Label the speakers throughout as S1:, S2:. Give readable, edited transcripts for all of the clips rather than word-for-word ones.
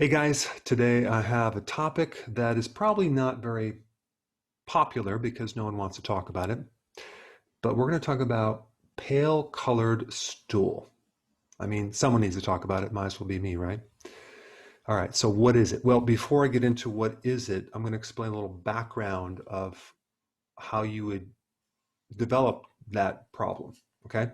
S1: Hey guys, today I have a topic that is probably not very popular because no one wants to talk about it, but we're going to talk about pale colored stool. I mean, someone needs to talk about it, might as well be me, right? All right, so what is it? Well, before I get into what is it, I'm going to explain a little background of how you would develop that problem, okay?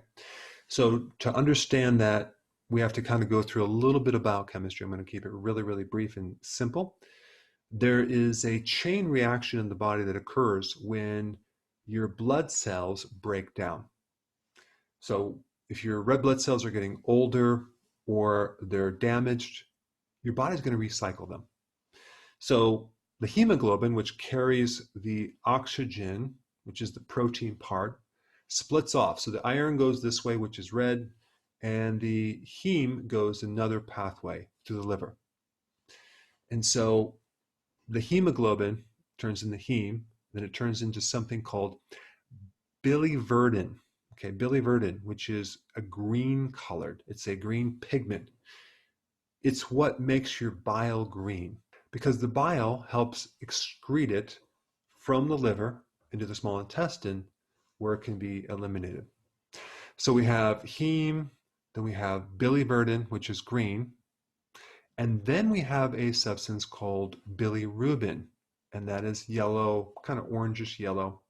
S1: So to understand that, we have to kind of go through a little bit of biochemistry. I'm going to keep it really, really brief and simple. There is a chain reaction in the body that occurs when your blood cells break down. So if your red blood cells are getting older or they're damaged, your body's going to recycle them. So the hemoglobin, which carries the oxygen, which is the protein part, splits off. So the iron goes this way, which is red, and the heme goes another pathway to the liver. And so the hemoglobin turns into heme, then it turns into something called biliverdin. Okay, biliverdin, which is a green colored, it's a green pigment. It's what makes your bile green because the bile helps excrete it from the liver into the small intestine where it can be eliminated. So we have heme, then we have biliverdin, which is green, and then we have a substance called bilirubin, and that is yellow, kind of orangish yellow.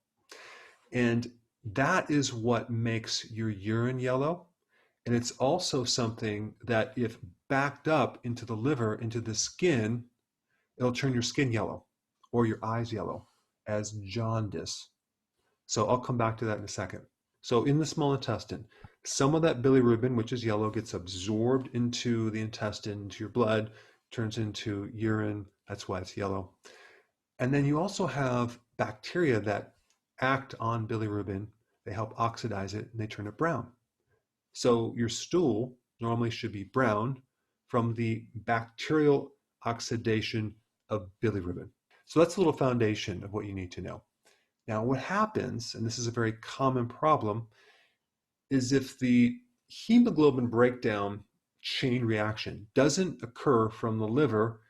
S1: And that is what makes your urine yellow. And it's also something that, if backed up into the liver, into the skin, it'll turn your skin yellow or your eyes yellow as jaundice. So I'll come back to that in a second. So in the small intestine, some of that bilirubin, which is yellow, gets absorbed into the intestine, into your blood, turns into urine. That's why it's yellow. And then you also have bacteria that act on bilirubin. They help oxidize it and they turn it brown. So your stool normally should be brown from the bacterial oxidation of bilirubin. So that's a little foundation of what you need to know. Now, what happens, and this is a very common problem, is if the hemoglobin breakdown chain reaction doesn't occur from the liver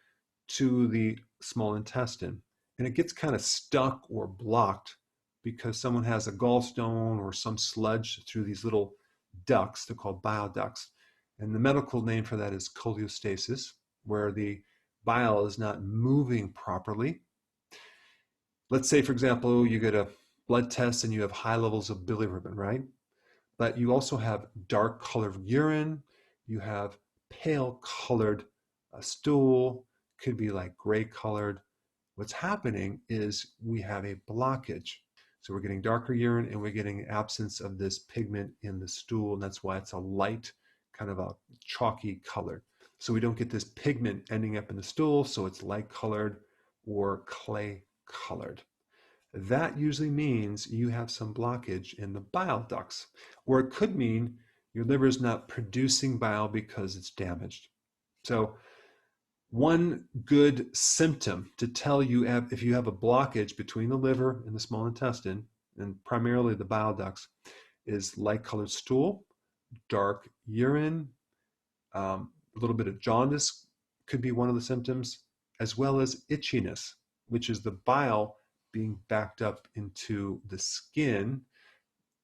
S1: to the small intestine, and it gets kind of stuck or blocked because someone has a gallstone or some sludge through these little ducts. They're called bile ducts. And the medical name for that is cholestasis, where the bile is not moving properly. Let's say, for example, you get a blood test and you have high levels of bilirubin, right? But you also have dark colored urine, you have pale colored stool, could be like gray colored. What's happening is we have a blockage. So we're getting darker urine and we're getting absence of this pigment in the stool, and that's why it's a light, kind of a chalky color. So we don't get this pigment ending up in the stool, so it's light colored or clay colored. That usually means you have some blockage in the bile ducts, or it could mean your liver is not producing bile because it's damaged. So one good symptom to tell you if you have a blockage between the liver and the small intestine, and primarily the bile ducts, is light colored stool, dark urine, a little bit of jaundice could be one of the symptoms, as well as itchiness, which is the bile being backed up into the skin.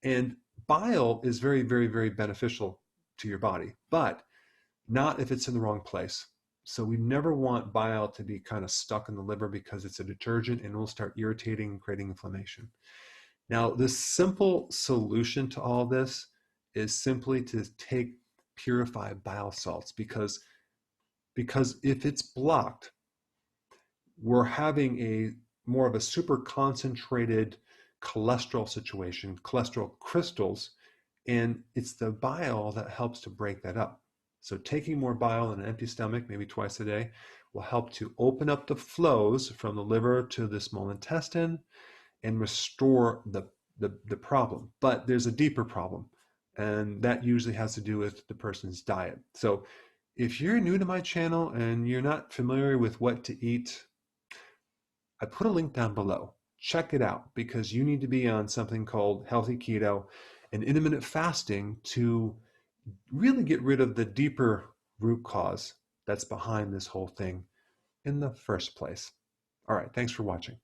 S1: And bile is very, very, very beneficial to your body, but not if it's in the wrong place. So we never want bile to be kind of stuck in the liver because it's a detergent and it will start irritating and creating inflammation. Now, the simple solution to all this is simply to take purified bile salts because if it's blocked, we're having a more of a super concentrated cholesterol situation, cholesterol crystals, and it's the bile that helps to break that up. So taking more bile in an empty stomach, maybe twice a day, will help to open up the flows from the liver to the small intestine and restore the problem. But there's a deeper problem, and that usually has to do with the person's diet. So if you're new to my channel and you're not familiar with what to eat, I put a link down below. Check it out because you need to be on something called healthy keto and intermittent fasting to really get rid of the deeper root cause that's behind this whole thing in the first place. All right, thanks for watching.